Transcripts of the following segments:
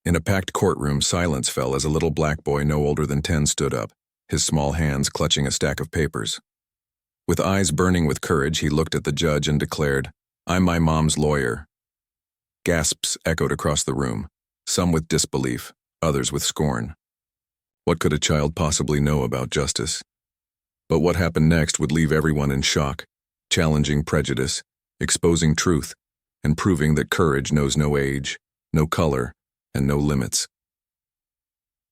In a packed courtroom, silence fell as a little black boy no older than 10 stood up, his small hands clutching a stack of papers. With eyes burning with courage, he looked at the judge and declared, "I'm my mom's lawyer." Gasps echoed across the room, some with disbelief, others with scorn. What could a child possibly know about justice? But what happened next would leave everyone in shock, challenging prejudice, exposing truth, and proving that courage knows no age, no color, and no limits.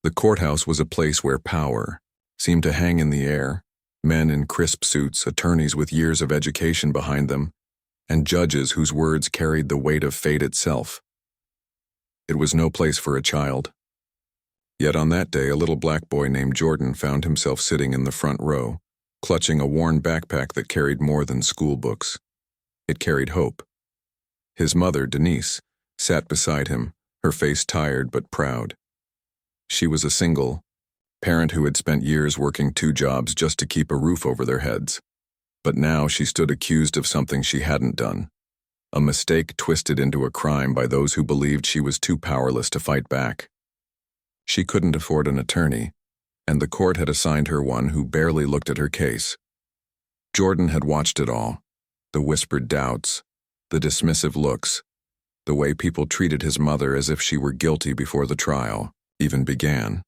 The courthouse was a place where power seemed to hang in the air, men in crisp suits, attorneys with years of education behind them, and judges whose words carried the weight of fate itself. It was no place for a child. Yet on that day, a little black boy named Jordan found himself sitting in the front row, clutching a worn backpack that carried more than school books. It carried hope. His mother, Denise, sat beside him, her face tired but proud. She was a single parent who had spent years working 2 jobs just to keep a roof over their heads. But now she stood accused of something she hadn't done, a mistake twisted into a crime by those who believed she was too powerless to fight back. She couldn't afford an attorney, and the court had assigned her one who barely looked at her case. Jordan had watched it all, the whispered doubts, the dismissive looks, the way people treated his mother as if she were guilty before the trial even began.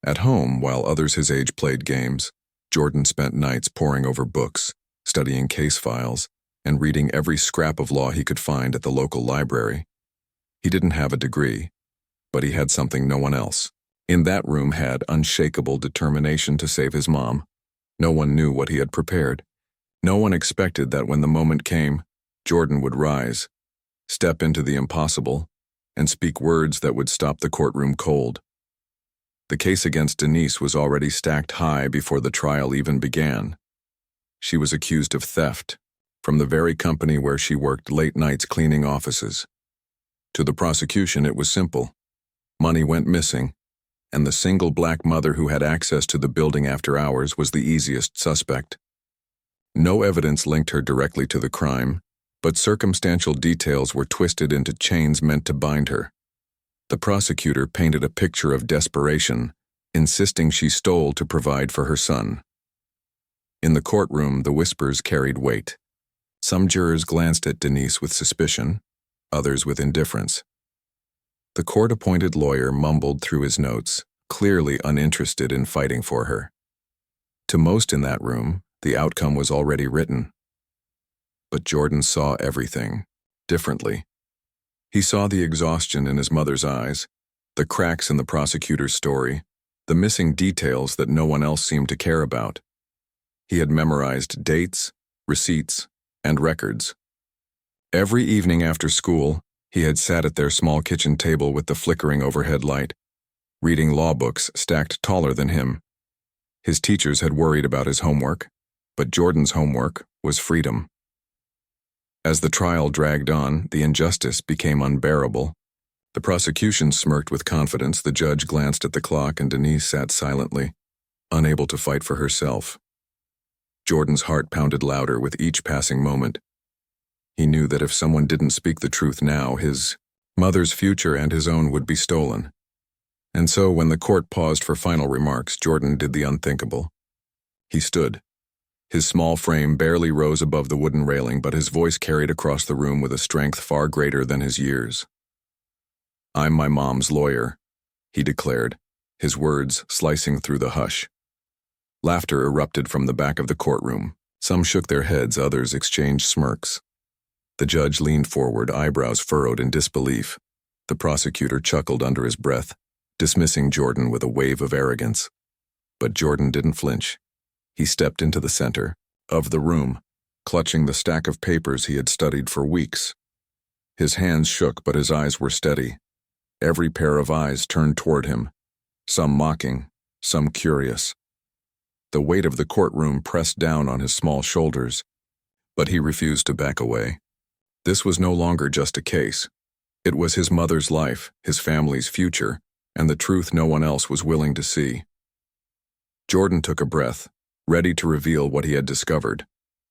At home, while others his age played games, Jordan spent nights poring over books, studying case files, and reading every scrap of law he could find at the local library. He didn't have a degree, but he had something no one else. In that room had unshakable determination to save his mom. No one knew what he had prepared. No one expected that when the moment came, Jordan would rise, step into the impossible, and speak words that would stop the courtroom cold. The case against Denise was already stacked high before the trial even began. She was accused of theft from the very company where she worked late nights cleaning offices. To the prosecution, it was simple. Money went missing, and the single black mother who had access to the building after hours was the easiest suspect. No evidence linked her directly to the crime, but circumstantial details were twisted into chains meant to bind her. The prosecutor painted a picture of desperation, insisting she stole to provide for her son. In the courtroom, the whispers carried weight. Some jurors glanced at Denise with suspicion, others with indifference. The court-appointed lawyer mumbled through his notes, clearly uninterested in fighting for her. To most in that room, the outcome was already written. But Jordan saw everything differently. He saw the exhaustion in his mother's eyes, the cracks in the prosecutor's story, the missing details that no one else seemed to care about. He had memorized dates, receipts, and records. Every evening after school, he had sat at their small kitchen table with the flickering overhead light, reading law books stacked taller than him. His teachers had worried about his homework, but Jordan's homework was freedom. As the trial dragged on, the injustice became unbearable. The prosecution smirked with confidence, the judge glanced at the clock, and Denise sat silently, unable to fight for herself. Jordan's heart pounded louder with each passing moment. He knew that if someone didn't speak the truth now, his mother's future and his own would be stolen. And so, when the court paused for final remarks, Jordan did the unthinkable. He stood. His small frame barely rose above the wooden railing, but his voice carried across the room with a strength far greater than his years. "I'm my mom's lawyer," he declared, his words slicing through the hush. Laughter erupted from the back of the courtroom. Some shook their heads, others exchanged smirks. The judge leaned forward, eyebrows furrowed in disbelief. The prosecutor chuckled under his breath, dismissing Jordan with a wave of arrogance. But Jordan didn't flinch. He stepped into the center of the room, clutching the stack of papers he had studied for weeks. His hands shook, but his eyes were steady. Every pair of eyes turned toward him, some mocking, some curious. The weight of the courtroom pressed down on his small shoulders, but he refused to back away. This was no longer just a case. It was his mother's life, his family's future, and the truth no one else was willing to see. Jordan took a breath, ready to reveal what he had discovered,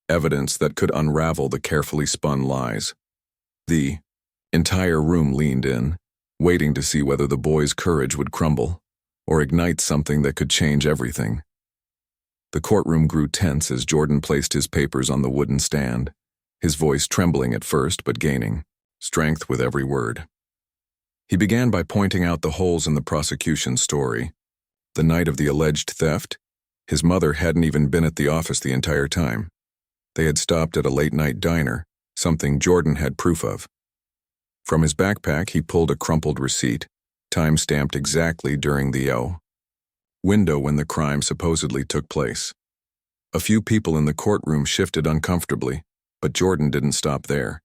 evidence that could unravel the carefully spun lies. The entire room leaned in, waiting to see whether the boy's courage would crumble or ignite something that could change everything. The courtroom grew tense as Jordan placed his papers on the wooden stand, his voice trembling at first but gaining strength with every word. He began by pointing out the holes in the prosecution's story. The night of the alleged theft, his mother hadn't even been at the office the entire time. They had stopped at a late-night diner, something Jordan had proof of. From his backpack, he pulled a crumpled receipt, time-stamped exactly during the window when the crime supposedly took place. A few people in the courtroom shifted uncomfortably, but Jordan didn't stop there.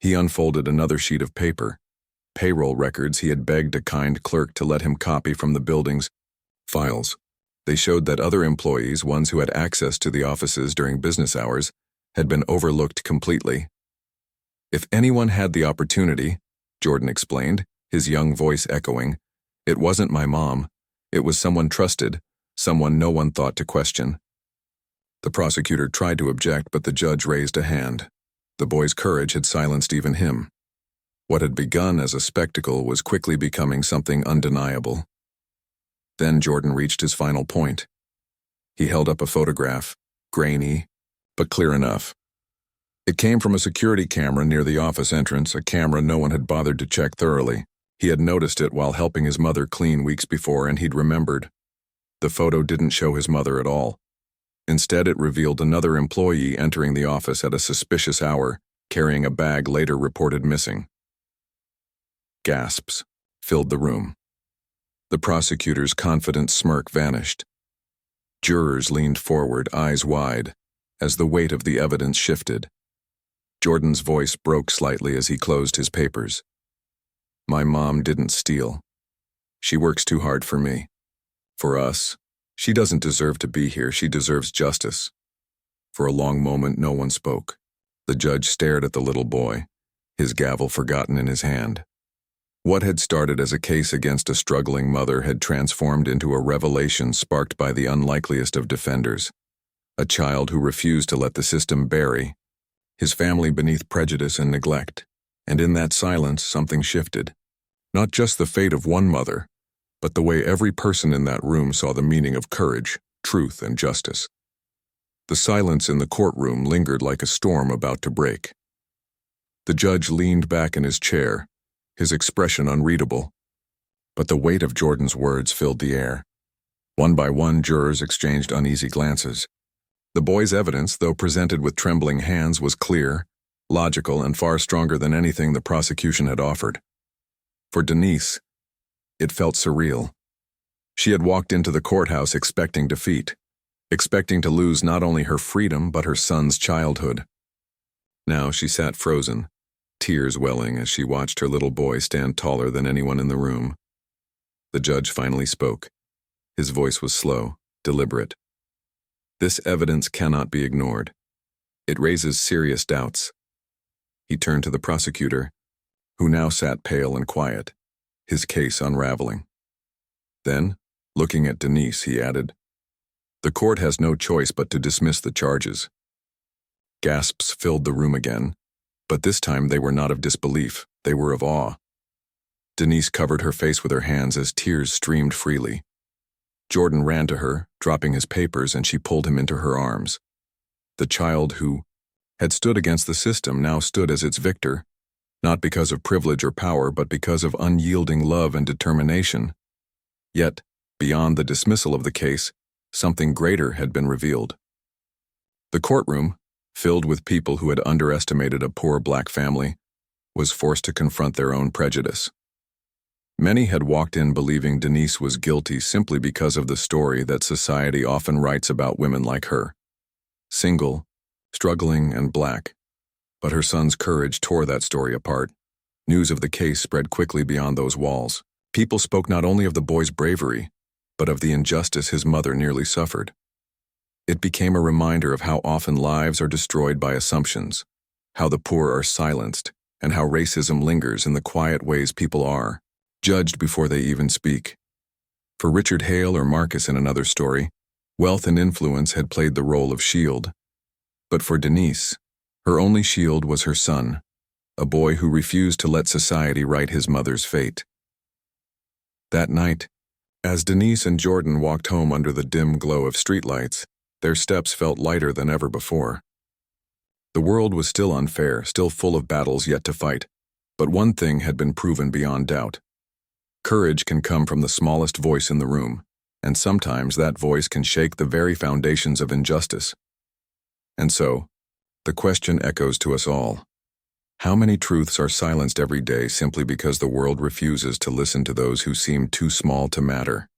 He unfolded another sheet of paper, payroll records he had begged a kind clerk to let him copy from the building's files. They showed that other employees, ones who had access to the offices during business hours, had been overlooked completely. If anyone had the opportunity, Jordan explained, his young voice echoing, it wasn't my mom. It was someone trusted, someone no one thought to question. The prosecutor tried to object, but the judge raised a hand. The boy's courage had silenced even him. What had begun as a spectacle was quickly becoming something undeniable. Then Jordan reached his final point. He held up a photograph, grainy, but clear enough. It came from a security camera near the office entrance, a camera no one had bothered to check thoroughly. He had noticed it while helping his mother clean weeks before, and he'd remembered. The photo didn't show his mother at all. Instead, it revealed another employee entering the office at a suspicious hour, carrying a bag later reported missing. Gasps filled the room. The prosecutor's confident smirk vanished. Jurors leaned forward, eyes wide, as the weight of the evidence shifted. Jordan's voice broke slightly as he closed his papers. My mom didn't steal. She works too hard for me. For us. She doesn't deserve to be here. She deserves justice. For a long moment, no one spoke. The judge stared at the little boy, his gavel forgotten in his hand. What had started as a case against a struggling mother had transformed into a revelation sparked by the unlikeliest of defenders. A child who refused to let the system bury his family beneath prejudice and neglect. And in that silence, something shifted. Not just the fate of one mother, but the way every person in that room saw the meaning of courage, truth, and justice. The silence in the courtroom lingered like a storm about to break. The judge leaned back in his chair, his expression unreadable. But the weight of Jordan's words filled the air. One by one, jurors exchanged uneasy glances. The boy's evidence, though presented with trembling hands, was clear, logical, and far stronger than anything the prosecution had offered. For Denise, it felt surreal. She had walked into the courthouse expecting defeat, expecting to lose not only her freedom but her son's childhood. Now she sat frozen, tears welling as she watched her little boy stand taller than anyone in the room. The judge finally spoke. His voice was slow, deliberate. This evidence cannot be ignored. It raises serious doubts. He turned to the prosecutor, who now sat pale and quiet, his case unraveling. Then, looking at Denise, he added, "The court has no choice but to dismiss the charges." Gasps filled the room again, but this time they were not of disbelief, they were of awe. Denise covered her face with her hands as tears streamed freely. Jordan ran to her, dropping his papers, and she pulled him into her arms. The child who had stood against the system now stood as its victor, not because of privilege or power, but because of unyielding love and determination. Yet, beyond the dismissal of the case, something greater had been revealed. The courtroom, filled with people who had underestimated a poor black family, was forced to confront their own prejudice. Many had walked in believing Denise was guilty simply because of the story that society often writes about women like her. Single, struggling, and black. But her son's courage tore that story apart. News of the case spread quickly beyond those walls. People spoke not only of the boy's bravery, but of the injustice his mother nearly suffered. It became a reminder of how often lives are destroyed by assumptions, how the poor are silenced, and how racism lingers in the quiet ways people are, judged before they even speak. For Richard Hale or Marcus in another story, wealth and influence had played the role of shield. But for Denise, her only shield was her son, a boy who refused to let society write his mother's fate. That night, as Denise and Jordan walked home under the dim glow of streetlights, their steps felt lighter than ever before. The world was still unfair, still full of battles yet to fight, but one thing had been proven beyond doubt. Courage can come from the smallest voice in the room, and sometimes that voice can shake the very foundations of injustice. And so, the question echoes to us all. How many truths are silenced every day simply because the world refuses to listen to those who seem too small to matter?